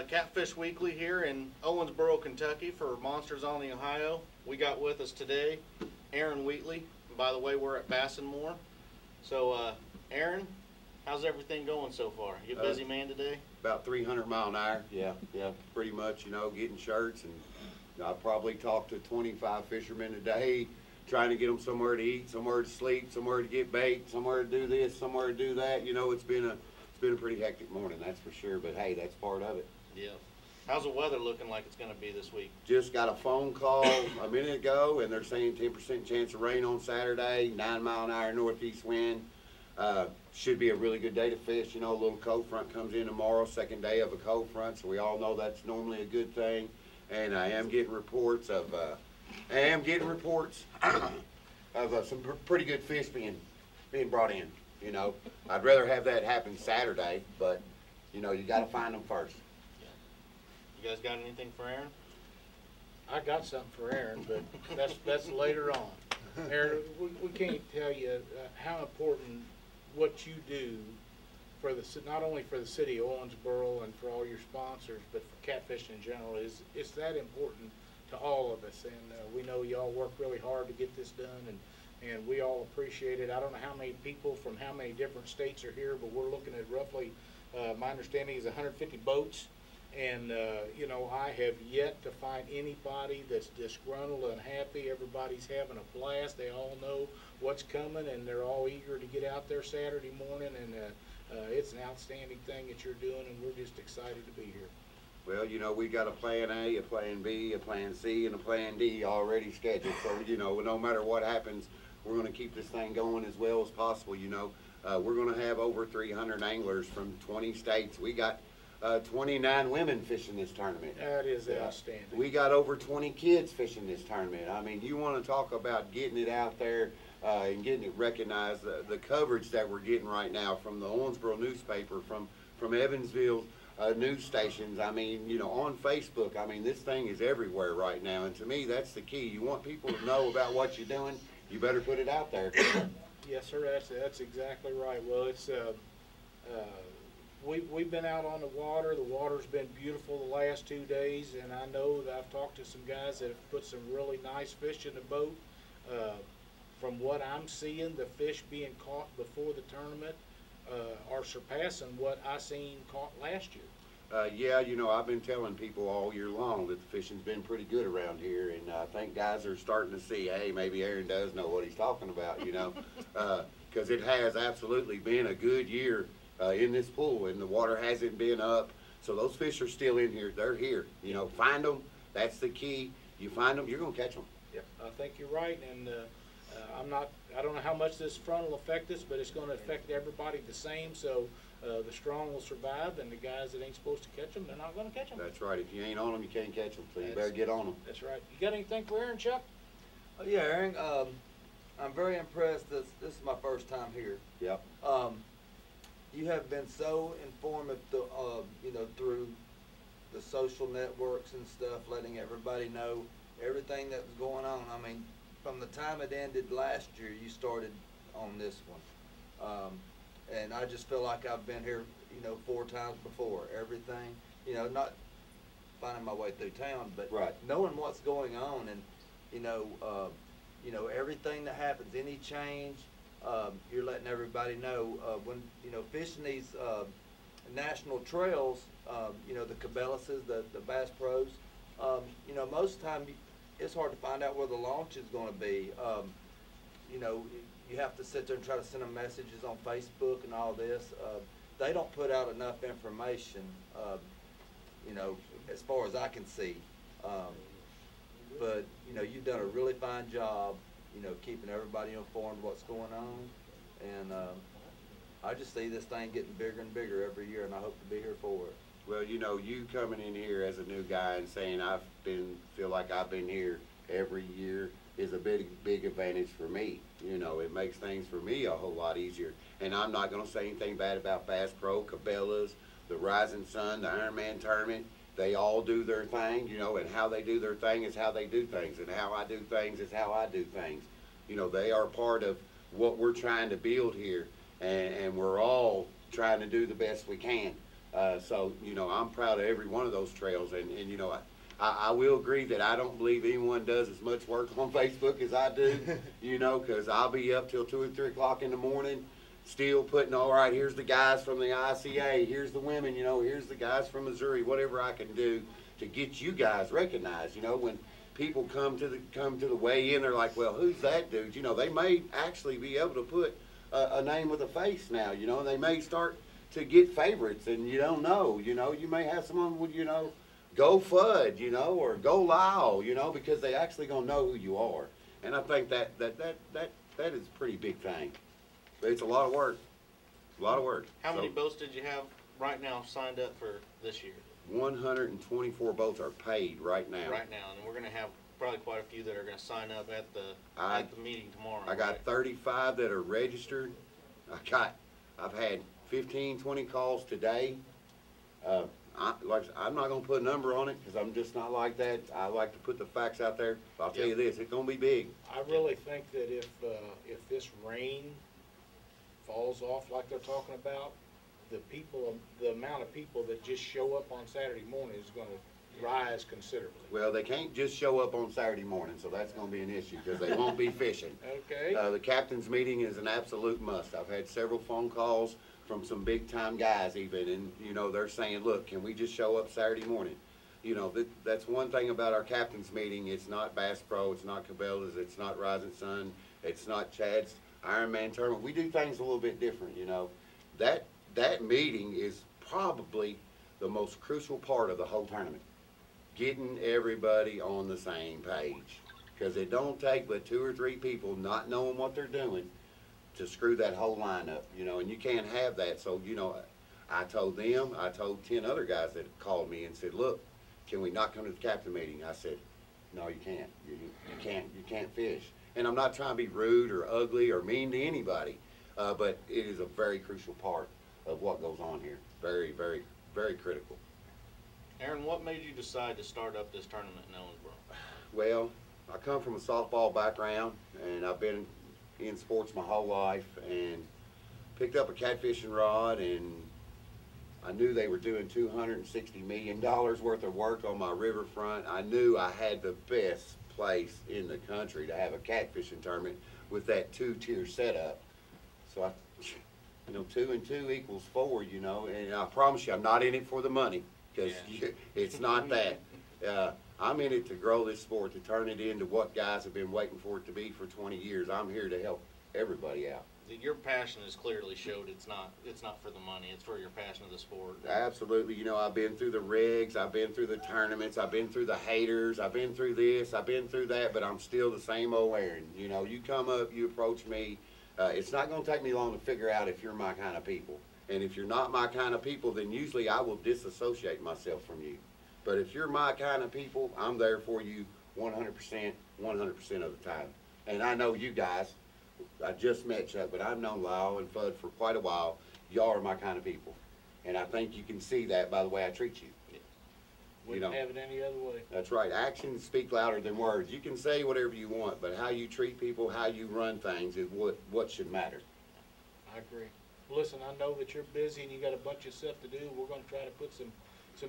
Catfish Wheatley here in Owensboro, Kentucky for Monsters on the Ohio. We got with us today Aaron Wheatley. And by the way, we're at Bass and More. So, Aaron, how's everything going so far? You a busy man today? About 300 mile an hour, yeah, pretty much, getting shirts. And I probably talked to 25 fishermen a day, trying to get them somewhere to eat, somewhere to sleep, somewhere to get bait, somewhere to do this, somewhere to do that. It's been a pretty hectic morning, that's for sure, but hey, that's part of it. Yeah. How's the weather looking like it's going to be this week? Just got a phone call a minute ago, and they're saying 10% chance of rain on Saturday, 9 mile an hour northeast wind. Should be a really good day to fish. A little cold front comes in tomorrow, second day of a cold front, so we all know that's normally a good thing. And I am getting reports of some pretty good fish being brought in. I'd rather have that happen Saturday, but you got to find them first. You guys got anything for Aaron? I got something for Aaron, but that's later on. Aaron, we can't tell you how important what you do for not only for the city of Owensboro and for all your sponsors, but for Catfish in general. It's that important to all of us, and we know y'all work really hard to get this done, and we all appreciate it. I don't know how many people from how many different states are here, but we're looking at roughly, my understanding is 150 boats. And, I have yet to find anybody that's disgruntled, unhappy. Everybody's having a blast. They all know what's coming, and they're all eager to get out there Saturday morning. And it's an outstanding thing that you're doing, and we're just excited to be here. Well, we got a plan A, a plan B, a plan C, and a plan D already scheduled. So, no matter what happens, we're going to keep this thing going as well as possible. We're going to have over 300 anglers from 20 states. We got 29 women fishing this tournament. That is outstanding. We got over 20 kids fishing this tournament. I mean, you want to talk about getting it out there and getting it recognized. The coverage that we're getting right now from the Owensboro newspaper, from Evansville news stations. I mean, on Facebook. I mean, this thing is everywhere right now, and to me, that's the key. You want people to know about what you're doing, you better put it out there. Yes, sir. That's exactly right. Well, it's We've been out on the water. The water's been beautiful the last 2 days, and I know that I've talked to some guys that have put some really nice fish in the boat. From what I'm seeing, the fish being caught before the tournament are surpassing what I seen caught last year. Yeah, I've been telling people all year long that the fishing's been pretty good around here, and I think guys are starting to see, hey, maybe Aaron does know what he's talking about, because it has absolutely been a good year in this pool, and the water hasn't been up, so those fish are still in here. They're here. Find them. That's the key. You find them, you're gonna catch them. Yep, I think you're right, and I don't know how much this front will affect us, but it's going to affect everybody the same. So the strong will survive, and the guys that ain't supposed to catch them, they're not going to catch them. That's right. If you ain't on them, you can't catch them. So you better get on them. That's right. You got anything for Aaron, Chuck? Yeah, Aaron. I'm very impressed. This is my first time here. Yep. You have been so informative, through the social networks and stuff, letting everybody know everything that was going on. I mean, from the time it ended last year, you started on this one. And I just feel like I've been here, 4 times before. Everything, not finding my way through town, but right. Knowing what's going on, and, everything that happens, any change, you're letting everybody know when fishing these national trails. The Cabelases, the Bass Pros. Most of the time it's hard to find out where the launch is going to be. You have to sit there and try to send them messages on Facebook and all this. They don't put out enough information. As far as I can see. But you've done a really fine job. Keeping everybody informed what's going on, and I just see this thing getting bigger and bigger every year, and I hope to be here for it. Well, you coming in here as a new guy and saying feel like I've been here every year is a big advantage for me. It makes things for me a whole lot easier. And I'm not going to say anything bad about Bass Pro, Cabela's, the Rising Sun, the Ironman tournament. They all do their thing, and how they do their thing is how they do things, and how I do things is how I do things. They are part of what we're trying to build here, and we're all trying to do the best we can. So, you know, I'm proud of every one of those trails, and you know, I will agree that I don't believe anyone does as much work on Facebook as I do, you know, because I'll be up till 2 or 3 o'clock in the morning, still putting, all right, here's the guys from the ICA, here's the women, you know, here's the guys from Missouri, whatever I can do to get you guys recognized. You know, when people come to the weigh-in, they're like, well, who's that dude? You know, they may actually be able to put a name with a face now, you know, and they may start to get favorites, and you don't know, you know, you may have someone with, you know, go Fudd, you know, or go Lyle, you know, because they actually gonna know who you are. And I think that is a pretty big thing. But it's a lot of work. A lot of work. How many boats did you have right now signed up for this year? 124 boats are paid right now. Right now, and we're gonna have probably quite a few that are gonna sign up at the meeting tomorrow. I got right? 35 that are registered. I've had 15, 20 calls today. I'm not gonna put a number on it because I'm just not like that. I like to put the facts out there. But I'll tell you this, it's gonna be big. I really think that if this rain falls off like they're talking about, the amount of people that just show up on Saturday morning is gonna rise considerably. Well, they can't just show up on Saturday morning, so that's gonna be an issue because they won't be fishing. Okay. The captain's meeting is an absolute must. I've had several phone calls from some big time guys even, and you know, they're saying, look, can we just show up Saturday morning? You know, that's one thing about our captain's meeting. It's not Bass Pro, it's not Cabela's, it's not Rising Sun, it's not Chad's Ironman tournament. We do things a little bit different, you know. That meeting is probably the most crucial part of the whole tournament. Getting everybody on the same page. Because it don't take but 2 or 3 people not knowing what they're doing to screw that whole line up, you know, and you can't have that. So, you know, I told them, I told 10 other guys that called me and said, look, can we not come to the captain meeting? I said, no, you can't. You can't fish. And I'm not trying to be rude or ugly or mean to anybody, but it is a very crucial part of what goes on here. Very, very, very critical. Aaron, what made you decide to start up this tournament in Owensboro? Well, I come from a softball background, and I've been in sports my whole life, and picked up a catfishing rod, and I knew they were doing $260 million worth of work on my riverfront. I knew I had the best place in the country to have a catfishing tournament with that 2-tier setup. So you know, 2 and 2 equals 4, you know, and I promise you I'm not in it for the money, because it's not that. I'm in it to grow this sport, to turn it into what guys have been waiting for it to be for 20 years. I'm here to help everybody out. Your passion is clearly showed. It's not for the money. It's for your passion of the sport. Absolutely. You know, I've been through the rigs, I've been through the tournaments, I've been through the haters, I've been through this, I've been through that, but I'm still the same old Aaron. You know, you come up, you approach me. It's not going to take me long to figure out if you're my kind of people. And if you're not my kind of people, then usually I will disassociate myself from you. But if you're my kind of people, I'm there for you 100%, 100% of the time. And I know you guys. I just met Chuck, but I've known Lyle and Fudd for quite a while. Y'all are my kind of people. And I think you can see that by the way I treat you. Wouldn't have it any other way. That's right. Actions speak louder than words. You can say whatever you want, but how you treat people, how you run things is what should matter. I agree. Listen, I know that you're busy and you got a bunch of stuff to do. We're going to try to put some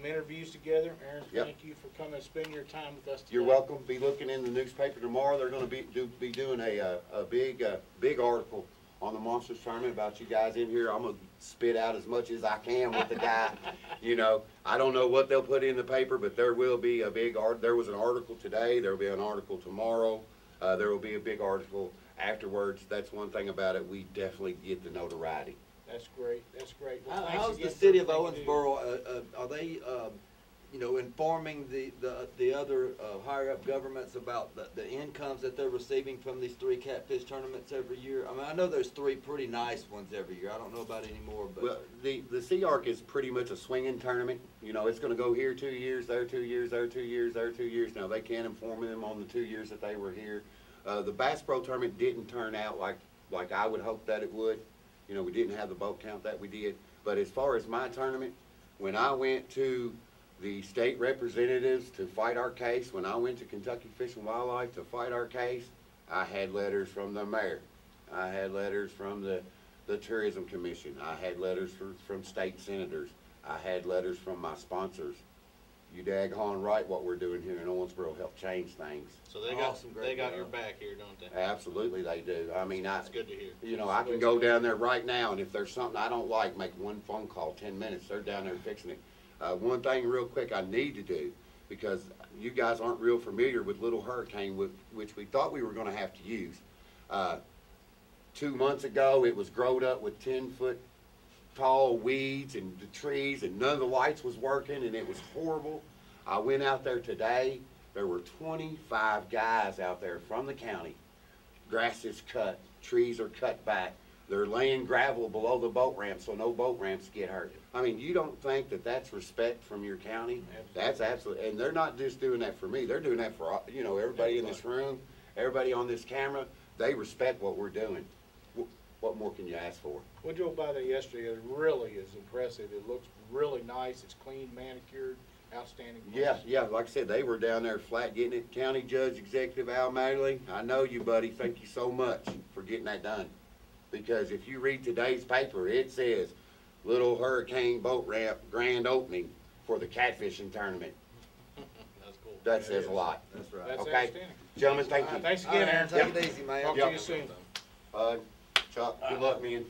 interviews together. Aaron, thank you for coming and spending your time with us today. You're welcome. Be looking in the newspaper tomorrow. They're going to be doing a big article on the Monsters Tournament about you guys in here. I'm going to spit out as much as I can with the guy. You know, I don't know what they'll put in the paper, but there will be a big there was an article today. There will be an article tomorrow. There will be a big article afterwards. That's one thing about it. We definitely get the notoriety. That's great. That's great. Well, how's the city of Owensboro? Are they, you know, informing the other higher up governments about the incomes that they're receiving from these 3 catfish tournaments every year? I mean, I know there's 3 pretty nice ones every year. I don't know about any more, but well, the Sea Arc is pretty much a swinging tournament. You know, it's going to go here 2 years, there 2 years, there 2 years, there 2 years. Now they can't inform them on the 2 years that they were here. The Bass Pro tournament didn't turn out like I would hope that it would. You know, we didn't have the boat count that we did. But as far as my tournament, when I went to the state representatives to fight our case, when I went to Kentucky Fish and Wildlife to fight our case, I had letters from the mayor. I had letters from the Tourism Commission. I had letters from state senators. I had letters from my sponsors. You daggone right what we're doing here in Owensboro helped change things. So they Awesome, great got job. your back here, don't they? Absolutely they do. I mean, That's good to hear. you know, I can go down there right now, and if there's something I don't like, make one phone call, 10 minutes, they're down there fixing it. One thing real quick I need to do, because you guys aren't real familiar with Little Hurricane, which we thought we were gonna have to use. 2 months ago, it was growed up with 10-foot tall weeds and the trees, and none of the lights was working, and it was horrible. I went out there today, there were 25 guys out there from the county. Grass is cut, trees are cut back, they're laying gravel below the boat ramp so no boat ramps get hurt. I mean, you don't think that that's respect from your county? That's absolutely, and they're not just doing that for me, they're doing that for, you know, everybody in this room, everybody on this camera. They respect what we're doing. What more can you ask for? We drove by there yesterday. It really is impressive. It looks really nice. It's clean, manicured, outstanding. Yeah, like I said, they were down there flat getting it. County Judge Executive Al Magley, I know you, buddy. Thank you so much for getting that done. Because if you read today's paper, it says Little Hurricane Boat Ramp grand opening for the catfishing tournament. That's cool. That says a lot. That's right. That's Okay. outstanding. Gentlemen, thank you. Thanks All again, right, Aaron. take Yep. it easy, man. Talk to you soon. Chuck, good luck, man.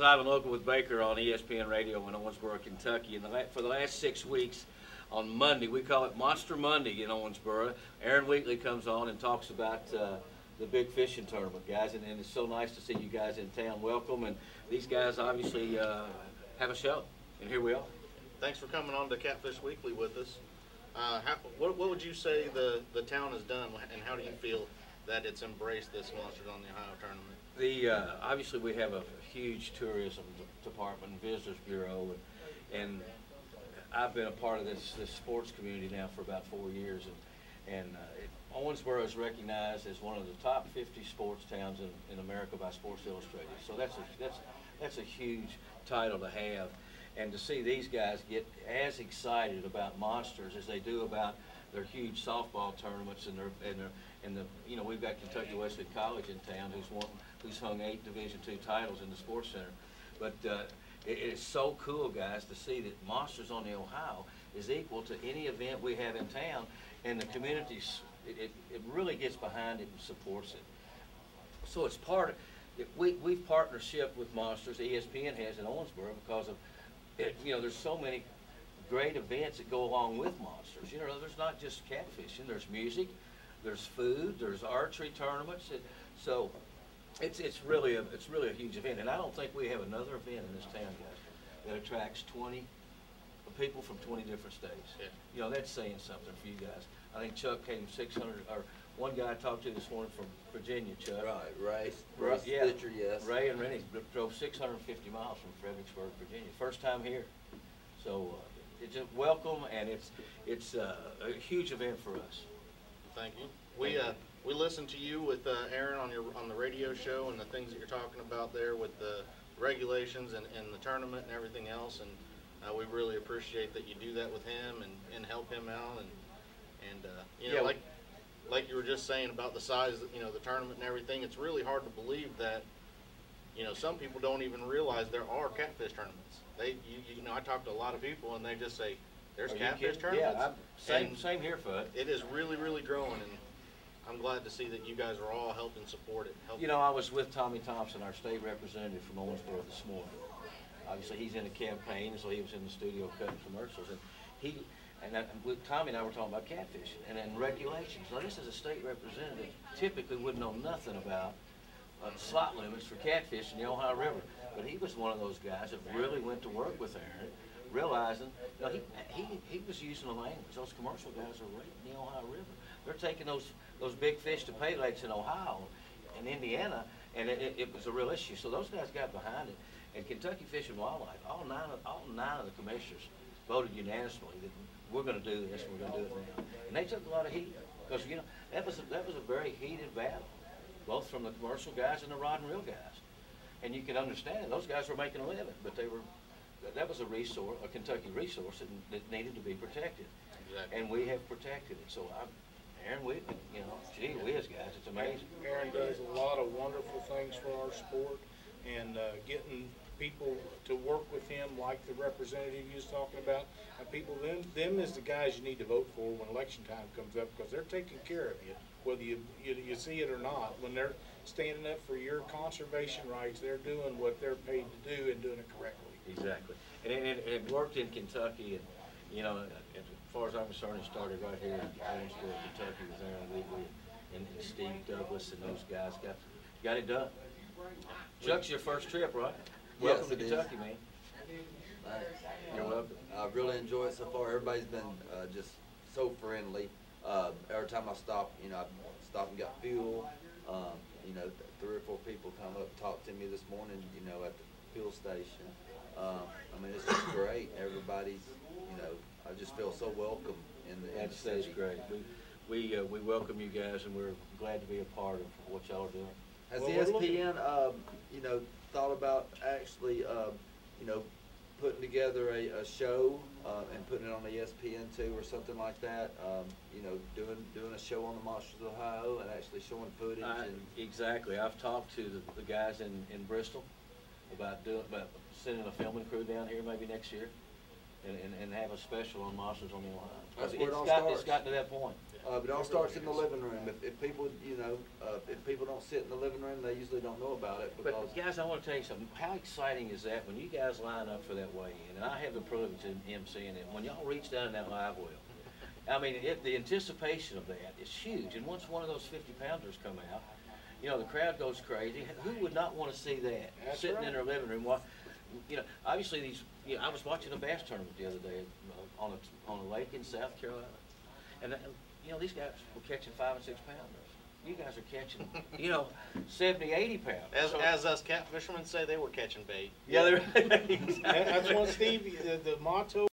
Live and Local with Baker on ESPN Radio in Owensboro, Kentucky. And for the last 6 weeks, on Monday, we call it Monster Monday in Owensboro. Aaron Wheatley comes on and talks about the big fishing tournament, guys. And it's so nice to see you guys in town. Welcome. And these guys obviously have a show. And here we are. Thanks for coming on to Catfish Weekly with us. What would you say the town has done, and how do you feel that it's embraced this Monsters on the Ohio tournament? Obviously we have a huge tourism department and visitors bureau, and I've been a part of this sports community now for about 4 years, and Owensboro is recognized as one of the top 50 sports towns in America by Sports Illustrated. So that's a huge title to have, and to see these guys get as excited about Monsters as they do about their huge softball tournaments and the you know, we've got Kentucky Wesleyan College in town who's hung 8 Division II titles in the Sports Center. But it is so cool, guys, to see that Monsters on the Ohio is equal to any event we have in town, and the community it really gets behind it and supports it. So it's part of we've partnership with Monsters. ESPN has in Owensboro because of it, you know, there's so many great events that go along with Monsters. You know, there's not just catfishing. There's music, there's food, there's archery tournaments. So it's really a huge event, and I don't think we have another event in this town, guys, that attracts 20 people from 20 different states. Yeah. You know, that's saying something for you guys. I think Chuck came 600, or one guy I talked to this morning from Virginia, Chuck. Right, Ray Yeah, Stitcher, yes. Ray and Rennie drove 650 miles from Fredericksburg, Virginia. First time here. So it's a welcome, and it's a huge event for us. Thank you. We listened to you with Aaron on the radio show, and the things that you're talking about there with the regulations and the tournament and everything else, and we really appreciate that you do that with him and help him out, and you know, Yeah. like you were just saying about the size, you know, the tournament and everything. It's really hard to believe that, you know, some people don't even realize there are catfish tournaments. You know, I talk to a lot of people, and they just say, "There's catfish tournaments." Yeah, And same here, Fudd. it is really growing, and I'm glad to see that you guys are all helping support it. You know, I was with Tommy Thompson, our state representative from Owensboro this morning. Obviously, he's in a campaign, so he was in the studio cutting commercials, and with Tommy and I were talking about catfishing and then regulations. Now, this is a state representative, typically would know nothing about slot limits for catfish in the Ohio River, but he was one of those guys that really went to work with Aaron, realizing, you know, he was using the language. Those commercial guys are right in the Ohio River. They're taking those big fish to pay lakes in Ohio and Indiana, and it was a real issue. So those guys got behind it. And Kentucky Fish and Wildlife, all nine of the commissioners voted unanimously that we're going to do this, we're going to do it now. And they took a lot of heat, because, you know, that was a very heated battle, both from the commercial guys and the rod and reel guys. And you can understand, those guys were making a living, but that was a resource, a Kentucky resource that needed to be protected. Exactly. And we have protected it. So Aaron Wheatley, you know, gee whiz, guys, it's amazing. Aaron does a lot of wonderful things for our sport, and getting people to work with him, like the representative you was talking about, and people, them is the guys you need to vote for when election time comes up, because they're taking care of you, whether you see it or not. When they're standing up for your conservation rights, they're doing what they're paid to do and doing it correctly. Exactly. And it worked in Kentucky, and, you know, as far as I'm concerned, it started right here in Owensboro, Kentucky, with Aaron Wheatley and Steve Douglas and those guys got it done. Chuck's your first trip, right? Welcome to Kentucky, man. Thanks. You're welcome. I've really enjoyed it so far. Everybody's been just so friendly. Every time I stop, you know, I stopped and got fuel. You know, 3 or 4 people come up and talk to me this morning, you know, at the fuel station. I mean, it's just great. Everybody's, you know, I just feel so welcome in the city. That's great. We welcome you guys, and we're glad to be a part of what y'all are doing. Has Well, the we're looking- SPN, you know, thought about actually, you know, putting together a show and putting it on ESPN2 or something like that? You know, doing a show on the Monsters of Ohio and actually showing footage. Exactly. I've talked to the guys in Bristol about sending a filming crew down here maybe next year and have a special on Monsters on the Ohio. That's where it all starts. It's gotten to that point. But it all starts in the living room. If people, you know, if people don't sit in the living room, they usually don't know about it because. But guys, I want to tell you something. How exciting is that when you guys line up for that weigh-in? And I have the privilege of emceeing it. When y'all reach down in that live well, I mean, the anticipation of that is huge. And once one of those 50-pounders come out, you know, the crowd goes crazy. Who would not want to see that? That's sitting right. in their living room? You know, obviously these. You know, I was watching a bass tournament the other day on a lake in South Carolina, and you know, these guys were catching 5 and 6 pounders. You guys are catching, you know, 70, 80 pounds. As us catfishermen say, they were catching bait. Yeah, they're exactly. That's what Steve, the motto